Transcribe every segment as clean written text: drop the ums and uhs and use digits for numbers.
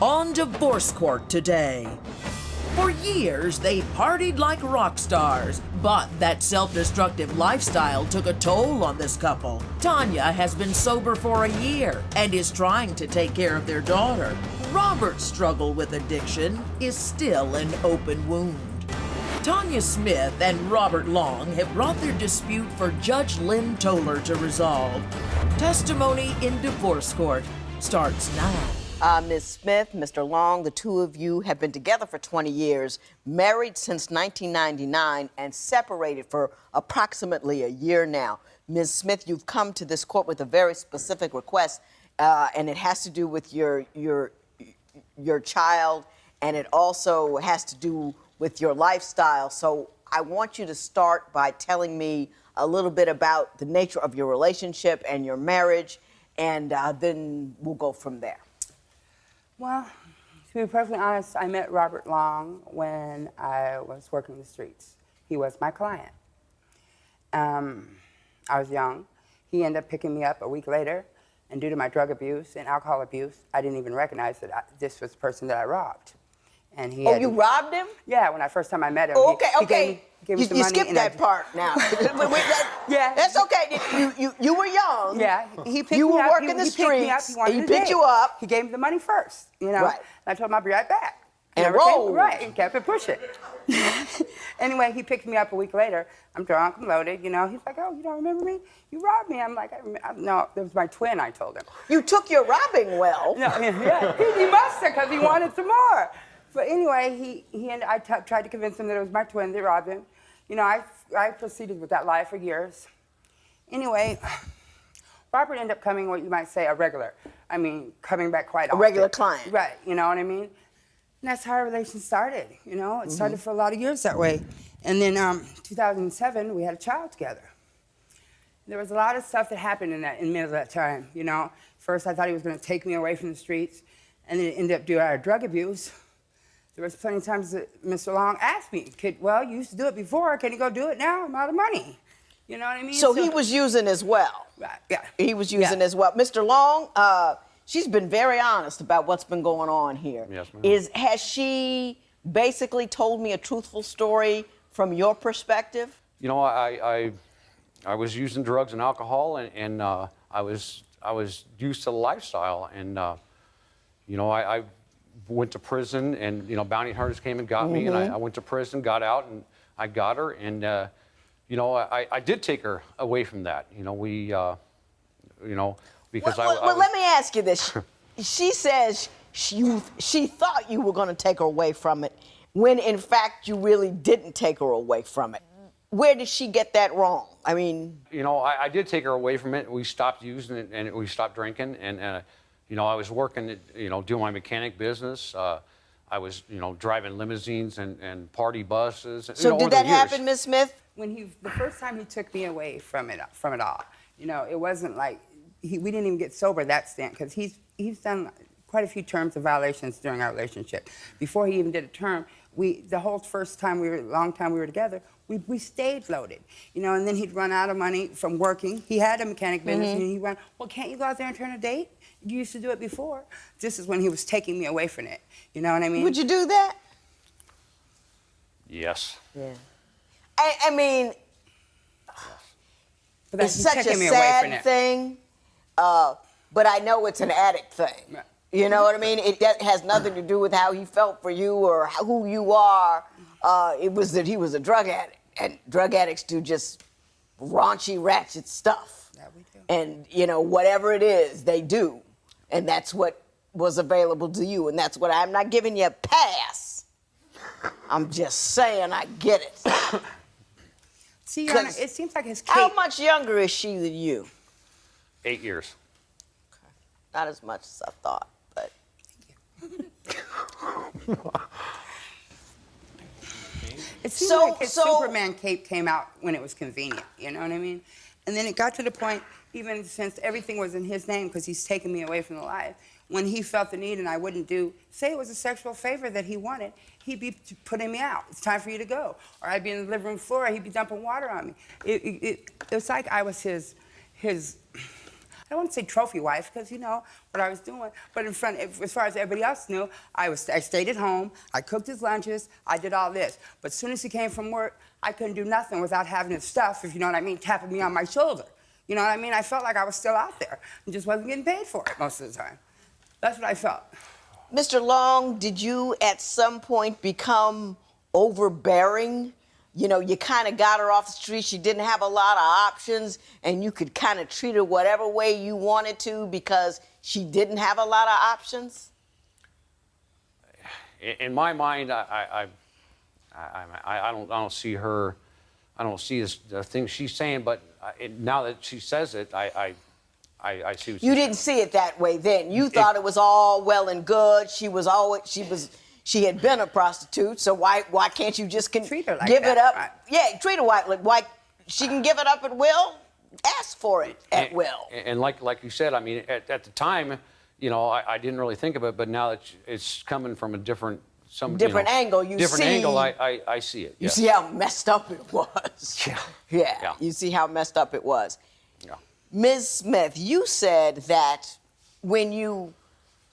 on divorce court today. For years, they partied like rock stars, but that self-destructive lifestyle took a toll on this couple. Tanya has been sober for a year and is trying to take care of their daughter. Robert's struggle with addiction is still an open wound. Tanya Smith and Robert Long have brought their dispute for Judge Lynn Toller to resolve. Testimony in divorce court starts now. Ms. Smith, Mr. Long, the two of you have been together for 20 years, married since 1999, and separated for approximately a year now. Ms. Smith, you've come to this court with a very specific request, and it has to do with your child, and it also has to do with your lifestyle. So I want you to start by telling me a little bit about the nature of your relationship and your marriage, and then we'll go from there. Well, to be perfectly honest, I met Robert Long when I was working the streets. He was my client. I was young. He ended up picking me up a week later, and due to my drug abuse and alcohol abuse, I didn't even recognize that this was the person that I robbed. And he you robbed him? Yeah, when first time I met him. Oh, okay, he gave me some you money skipped that part now. Yeah. That's okay. You were young. Yeah, he picked you me were up. working the streets. He picked you up. He gave me the money first, you know. Right. And I told him I'd be right back. And rolled. Right, and kept it pushing. Anyway, he picked me up a week later. I'm drunk, I'm loaded, you know. He's like, oh, you don't remember me? You robbed me. I'm like, no, it was my twin, I told him. You took your robbing well. No, yeah, he must have, because he wanted some more. But anyway, I tried to convince him that it was my twin that robbed him. You know, I proceeded with that lie for years. Anyway, Robert ended up coming, what you might say, a regular. I mean, coming back quite often. A regular client. Right, you know what I mean? And that's how our relation started, you know? It started for a lot of years that way. And then 2007, we had a child together. There was a lot of stuff that happened in the middle of that time, you know? First, I thought he was going to take me away from the streets, and then it ended up due to our drug abuse. There was plenty of times that Mr. Long asked me, well, you used to do it before, can you go do it now? I'm out of money. You know what I mean? So he was using as well. Right, yeah. He was using as well. Mr. Long, she's been very honest about what's been going on here. Yes, ma'am. Has she basically told me a truthful story from your perspective? You know, I was using drugs and alcohol, and I was used to the lifestyle, and you know, I went to prison, and you know, bounty hunters came and got me, and I went to prison, got out, and I got her, and you know, I did take her away from that. You know, we, you know, because well, let me ask you this. She says she thought you were going to take her away from it, when in fact you really didn't take her away from it. Where did she get that wrong? I mean, you know, I did take her away from it. We stopped using it, and we stopped drinking, and you know, I was working, you know, doing my mechanic business. I was, you know, driving limousines and party buses. So you know, did over the that years. happen, Miss Smith? When the first time he took me away from it all, you know, it wasn't like, we didn't even get sober that stint, because he's done quite a few terms of violations during our relationship. Before he even did a term, the whole first time long time we were together, we stayed loaded, you know, and then he'd run out of money from working. He had a mechanic business, and he'd run, well, can't you go out there and turn a date? You used to do it before. This is when he was taking me away from it, you know what I mean? Would you do that? Yes. Yeah. I mean, But it's he's such a taking me away from sad it. thing, but I know it's an addict thing. Right. You know what I mean? It has nothing to do with how he felt for you or who you are. It was that he was a drug addict, and drug addicts do just raunchy, ratchet stuff. Yeah, we do. And, you know, whatever it is, they do. And that's what was available to you, and that's what I'm not giving you a pass. I'm just saying I get it. See, Your Honor, it seems like his How much younger is she than you? 8 years. Okay. Not as much as I thought, but. It seemed like his Superman cape came out when it was convenient, you know what I mean? And then it got to the point, even since everything was in his name, because he's taken me away from the life, when he felt the need and I wouldn't do, say it was a sexual favor that he wanted, he'd be putting me out. It's time for you to go. Or I'd be in the living room floor, he'd be dumping water on me. It was like I was his I don't want to say trophy wife, because you know what I was doing, but in front, as far as everybody else knew, I stayed at home, I cooked his lunches, I did all this. But as soon as he came from work, I couldn't do nothing without having his stuff, if you know what I mean, tapping me on my shoulder. You know what I mean? I felt like I was still out there and just wasn't getting paid for it most of the time. That's what I felt. Mr. Long, did you at some point become overbearing? You know, you kind of got her off the street. She didn't have a lot of options, and you could kind of treat her whatever way you wanted to because she didn't have a lot of options? In my mind, I don't see her. I don't see the things she's saying. But now that she says it, I see what you didn't see it that way then. You thought it was all well and good. She had been a prostitute, so why can't you just treat her like give that, it up? right. Yeah, treat her like why she can give it up at will. Ask for it at will. And like you said, I mean, at the time, you know, I didn't really think of it, but now that it's coming from a different angle, I see it. You see how messed up it was. Yeah. You see how messed up it was. Yeah. Ms. Smith, you said that when you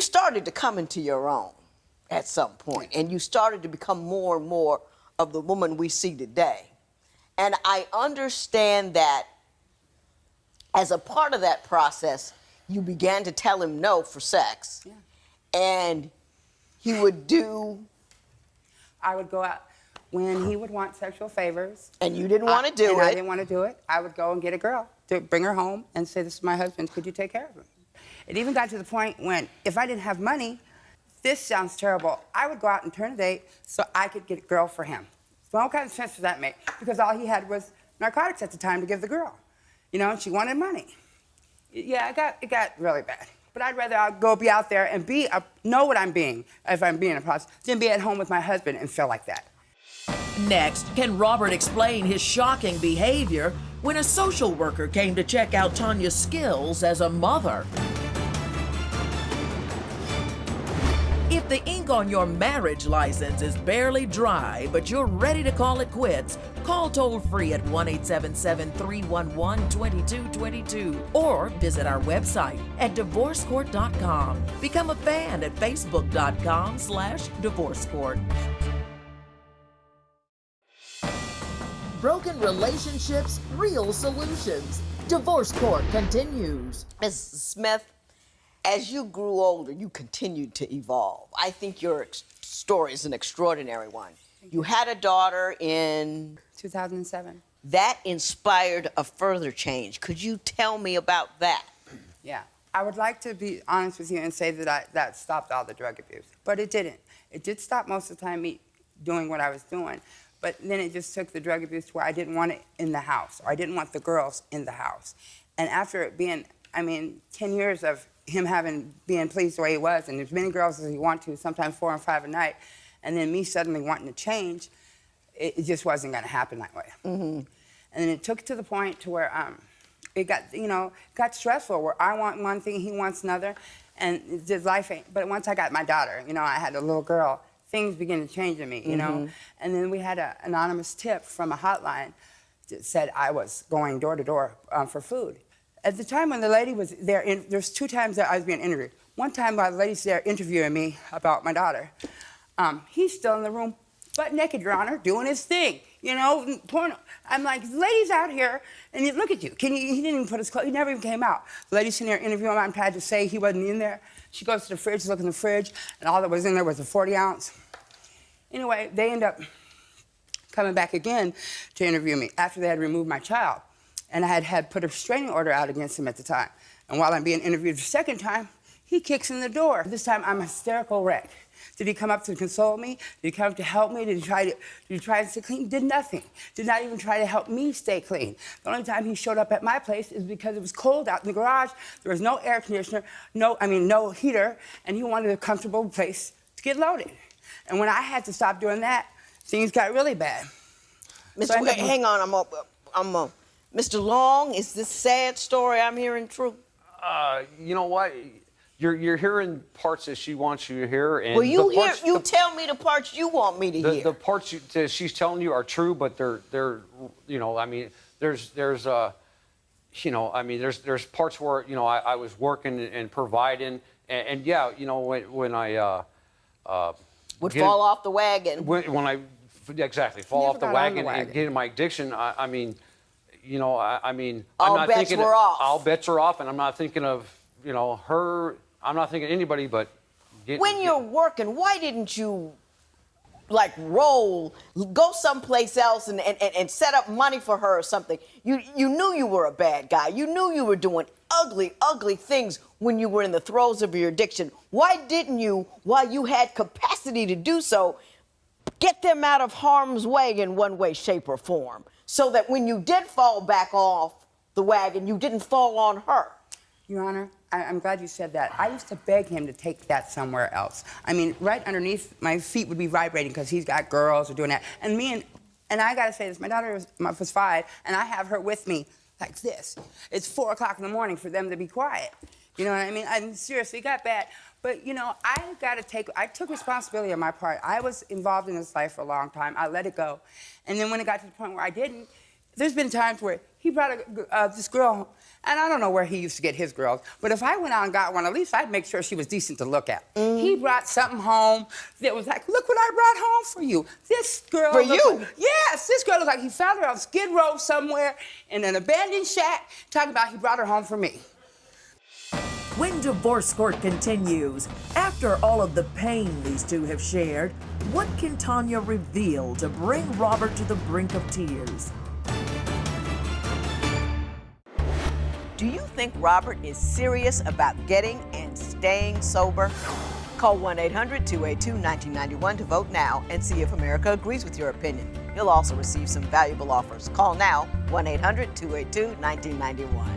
started to come into your own at some point, and you started to become more and more of the woman we see today. And I understand that as a part of that process, you began to tell him no for sex. Yeah. And he would do... I would go out when he would want sexual favors. And you didn't want to do it. I didn't want to do it. I would go and get a girl to bring her home and say, this is my husband, could you take care of him? It even got to the point when, if I didn't have money, this sounds terrible, I would go out and turn a date so I could get a girl for him. So what kind of sense does that make? Because all he had was narcotics at the time to give the girl. You know, and she wanted money. Yeah, it got really bad. But I'd rather go be out there and know what I'm being, if I'm being a prostitute, than be at home with my husband and feel like that. Next, can Robert explain his shocking behavior when a social worker came to check out Tanya's skills as a mother? If the ink on your marriage license is barely dry, but you're ready to call it quits, call toll-free at 1-877-311-2222 or visit our website at divorcecourt.com. Become a fan at facebook.com/divorcecourt. Broken relationships, real solutions. Divorce Court continues. Ms. Smith, as you grew older, you continued to evolve. I think your story is an extraordinary one. You had a daughter in... 2007. That inspired a further change. Could you tell me about that? Yeah. I would like to be honest with you and say that that stopped all the drug abuse, but it didn't. It did stop most of the time me doing what I was doing, but then it just took the drug abuse to where I didn't want it in the house, or I didn't want the girls in the house. And after it being, 10 years of him being pleased the way he was, and as many girls as he wanted to, sometimes 4 and 5 a night, and then me suddenly wanting to change, it just wasn't going to happen that way. Mm-hmm. And then it took to the point to where it got stressful, where I want one thing, he wants another, and just life ain't. But once I got my daughter, I had a little girl, things began to change in me, you know. And then we had an anonymous tip from a hotline that said I was going door to door for food. At the time when the lady was there, there's 2 times that I was being interviewed. One time while the lady's there interviewing me about my daughter, he's still in the room, butt naked, Your Honor, doing his thing, porno. I'm like, the lady's out here, and look at you. He didn't even put his clothes, he never even came out. The lady's sitting there interviewing him, I'm tried to say he wasn't in there. She goes to the fridge, look in the fridge, and all that was in there was a 40 ounce. Anyway, they end up coming back again to interview me after they had removed my child. And I had put a restraining order out against him at the time. And while I'm being interviewed the second time, he kicks in the door. This time I'm a hysterical wreck. Did he come up to console me? Did he come up to help me? Did he try to stay clean? Did nothing. Did not even try to help me stay clean. The only time he showed up at my place is because it was cold out in the garage. There was no air conditioner, no heater, and he wanted a comfortable place to get loaded. And when I had to stop doing that, things got really bad. Mr. Hang on, Mr. Long, is this sad story I'm hearing true? You know what? You're hearing parts that she wants you to hear, and well, tell me the parts you want me to hear. The parts that she's telling you are true, but they're there's you know, I mean, there's parts where, you know, I was working and providing, and yeah, you know, when I Would fall off the wagon. when I exactly fall Never off the got on the wagon and wagon. get in my addiction, I mean, you know, I mean, All I'm not bets thinking were off. all bets are off, and I'm not thinking of, you know, her. I'm not thinking anybody but. When you're working, why didn't you, like, go someplace else and set up money for her or something? You knew you were a bad guy. You knew you were doing ugly, ugly things when you were in the throes of your addiction. Why didn't you, while you had capacity to do so, get them out of harm's way in one way, shape, or form, so that when you did fall back off the wagon, you didn't fall on her? Your Honor, I'm glad you said that. I used to beg him to take that somewhere else. I mean, right underneath, my feet would be vibrating because he's got girls or doing that. And and I gotta say this, my daughter was 5, and I have her with me like this. It's 4 o'clock in the morning for them to be quiet. You know what I mean? And seriously, it got bad. But, you know, I took responsibility on my part. I was involved in this life for a long time. I let it go. And then when it got to the point where I didn't, there's been times where he brought this girl home, and I don't know where he used to get his girls, but if I went out and got one, at least I'd make sure she was decent to look at. He brought something home that was like, look what I brought home for you. This girl. For you? Yes, this girl looked like he found her on Skid Row somewhere in an abandoned shack, talking about he brought her home for me. When Divorce Court continues, after all of the pain these two have shared, what can Tanya reveal to bring Robert to the brink of tears? Do you think Robert is serious about getting and staying sober? Call 1-800-282-1991 to vote now and see if America agrees with your opinion. You'll also receive some valuable offers. Call now, 1-800-282-1991.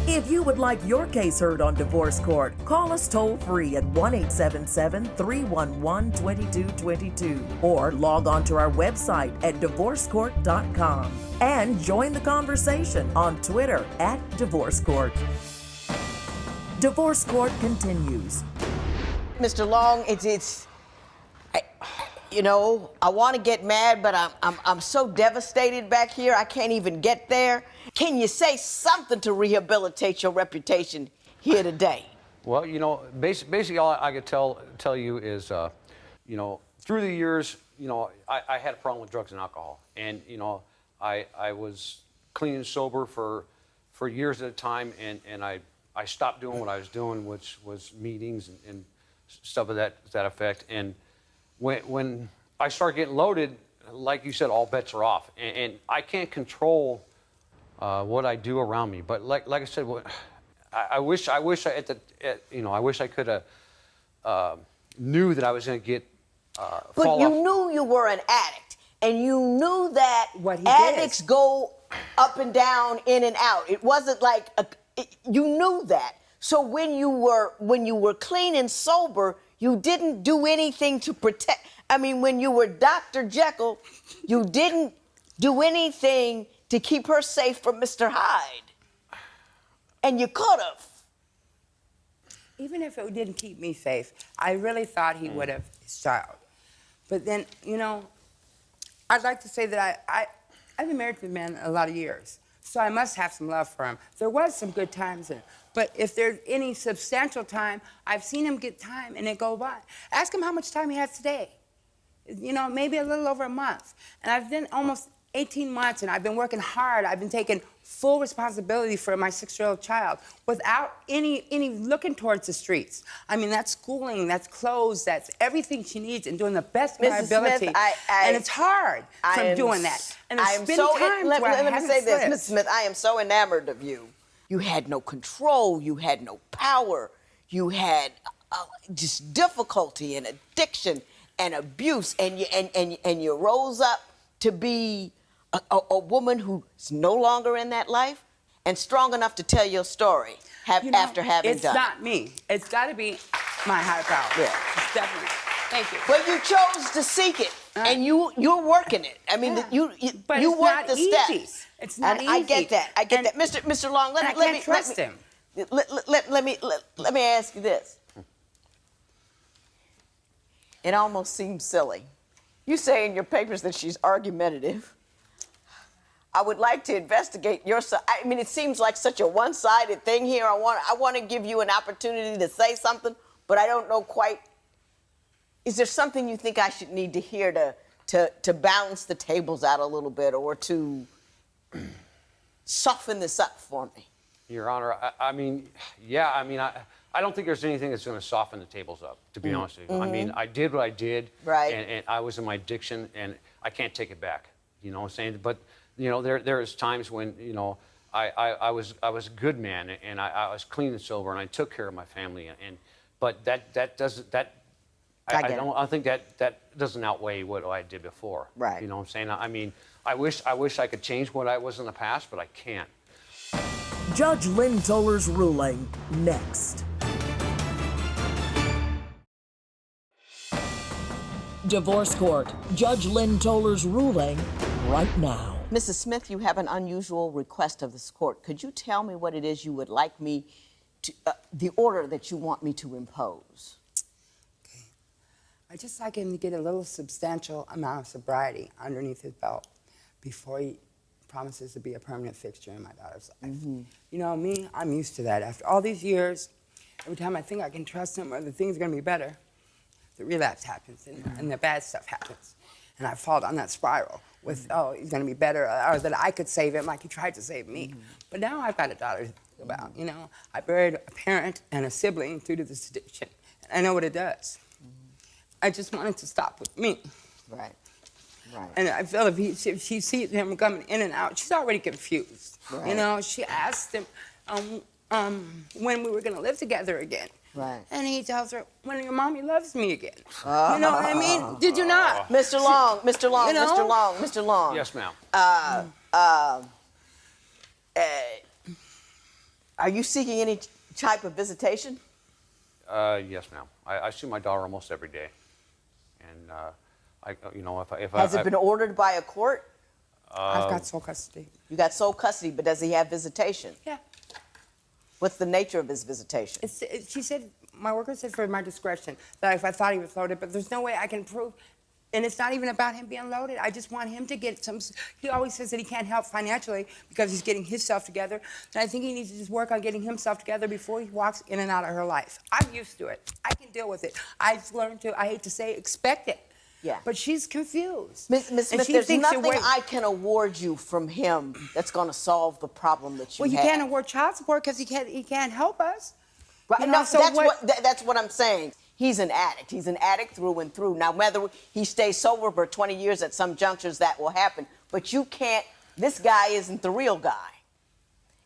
If you would like your case heard on Divorce Court, call us toll-free at 1-877-311-2222 or log on to our website at divorcecourt.com and join the conversation on Twitter at Divorce Court. Divorce Court continues. Mr. Long, I want to get mad, but I'm so devastated back here, I can't even get there. Can you say something to rehabilitate your reputation here today? Well, you know, basically all I could tell you is, you know, through the years, you know, I had a problem with drugs and alcohol, and you know, I was clean and sober for years at a time, and I stopped doing what I was doing, which was meetings and stuff of that effect. And when I start getting loaded, like you said, all bets are off, and I can't control what I do around me. But like I said, I wish I wish I could have knew that I was going to get But you knew you were an addict, and you knew that addicts go up and down, in and out. It wasn't like you knew that. So when you were clean and sober, you didn't do anything to protect. I mean, when you were Dr. Jekyll, you didn't do anything to keep her safe from Mr. Hyde. And you could have. Even if it didn't keep me safe, I really thought he would have his child. But then, you know, I'd like to say that I've been married to a man a lot of years, so I must have some love for him. There was some good times in it. But if there's any substantial time, I've seen him get time and it go by. Ask him how much time he has today. You know, maybe a little over a month. And I've been almost 18 months, and I've been working hard. I've been taking full responsibility for my 6-year-old child without any looking towards the streets. I mean, that's schooling, that's clothes, that's everything she needs, and doing the best of my ability. Smith, and it's hard from doing that. And let me say this, Ms. Smith, I am so enamored of you. You had no control, you had no power, you had just difficulty and addiction and abuse, and you rose up to be a woman who's no longer in that life and strong enough to tell your story after having done it. It's not me. It's got to be my higher power. Yeah. It's definitely. Thank you. But you chose to seek it, and you're working it. I mean, you work the steps. It's not easy. I get that. I get that. Mr. Long, let me trust him. Let me ask you this. It almost seems silly. You say in your papers that she's argumentative. I would like to investigate your side. I mean, it seems like such a one-sided thing here. I want to give you an opportunity to say something, but I don't know quite. Is there something you think I should need to hear to balance the tables out a little bit, or to soften this up for me? Your Honor, I mean, yeah, I mean, I don't think there's anything that's going to soften the tables up, to be honest with you. I mean, I did what I did, Right. and I was in my addiction, and I can't take it back. You know what I'm saying? But you know, there's times when, you know, I was a good man, and I was clean and sober, and I took care of my family, but that doesn't I think that doesn't outweigh what I did before. Right. You know what I'm saying? I mean, I wish I could change what I was in the past, but I can't. Judge Lynn Toller's ruling next. Divorce Court. Judge Lynn Toller's ruling right now. Mrs. Smith, you have an unusual request of this court. Could you tell me what it is you would like me to, the order that you want me to impose? Okay. I just like him to get a little substantial amount of sobriety underneath his belt before he promises to be a permanent fixture in my daughter's life. Mm-hmm. You know me, I'm used to that. After all these years, every time I think I can trust him or the things are gonna be better, the relapse happens and the bad stuff happens. And I fall down that spiral with, oh, he's gonna be better, or that I could save him like he tried to save me. But now I've got a daughter to think about, you know? I buried a parent and a sibling due to this addiction. And I know what it does. I just want it to stop with me. Right. Right. And I feel if she sees him coming in and out, she's already confused. Right. You know, she asked him when we were gonna live together again. Right. And he tells her, when your mommy loves me again. You know what I mean? Did you not? Mr. Long, Mr. Long, You know? Mr. Long, Mr. Long. Yes, ma'am. Are you seeking any type of visitation? Yes, ma'am. I see my daughter almost every day, and you know, if Has it been ordered by a court? I've got sole custody. You got sole custody, but does he have visitation? Yeah. What's the nature of his visitation? She said, my worker said for my discretion, that if I thought he was loaded, but there's no way I can prove, and it's not even about him being loaded. I just want him to get some, he always says that he can't help financially because he's getting himself together. And I think he needs to just work on getting himself together before he walks in and out of her life. I'm used to it. I can deal with it. I've learned to, I hate to say, expect it. Yeah. But she's confused. Miss And Smith, she there's thinks nothing you're I can award you from him that's going to solve the problem that you Well, you have. can't award child support because he can't help us. Right, You know, no, so that's what I'm saying. He's an addict. He's an addict through and through. Now, whether he stays sober for 20 years, at some junctures that will happen. But you can't, this guy isn't the real guy.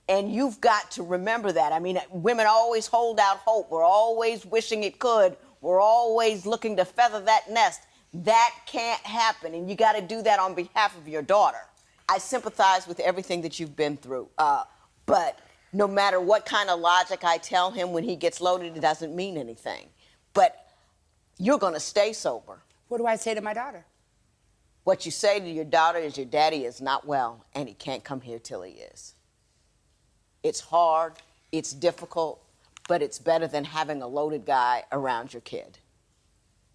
And you've got to remember that. I mean, women always hold out hope. We're always wishing it could. We're always looking to feather that nest. That can't happen, and you got to do that on behalf of your daughter. I sympathize with everything that you've been through, but no matter what kind of logic I tell him when he gets loaded, it doesn't mean anything. But you're going to stay sober. What do I say to my daughter? What you say to your daughter is your daddy is not well, and he can't come here till he is. It's hard, it's difficult, but it's better than having a loaded guy around your kid.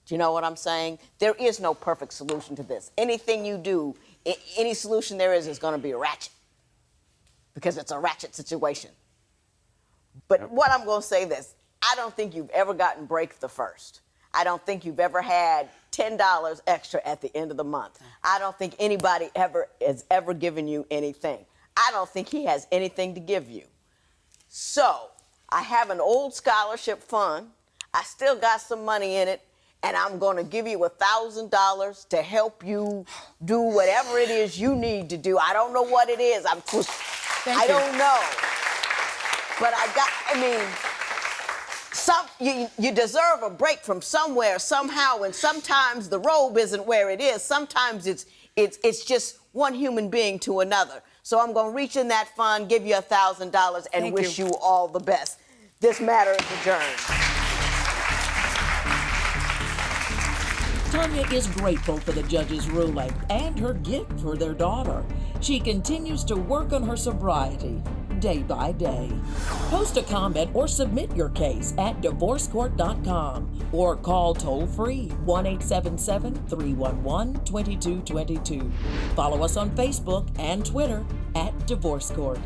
Do you know what I'm saying? There is no perfect solution to this. Anything you do, any solution there is going to be a ratchet, because it's a ratchet situation. But what I'm going to say this, I don't think you've ever gotten break the first. I don't think you've ever had $10 extra at the end of the month. I don't think anybody has ever given you anything. I don't think he has anything to give you. So I have an old scholarship fund. I still got some money in it. And I'm going to give you $1,000 to help you do whatever it is you need to do. I don't know what it is. I don't know. But you deserve a break from somewhere, somehow, and sometimes the robe isn't where it is. Sometimes it's just one human being to another. So I'm going to reach in that fund, give you $1,000, and wish you all the best. This matter is adjourned. Tanya is grateful for the judge's ruling and her gift for their daughter. She continues to work on her sobriety, day by day. Post a comment or submit your case at divorcecourt.com or call toll-free 1-877-311-2222. Follow us on Facebook and Twitter at Divorce Court.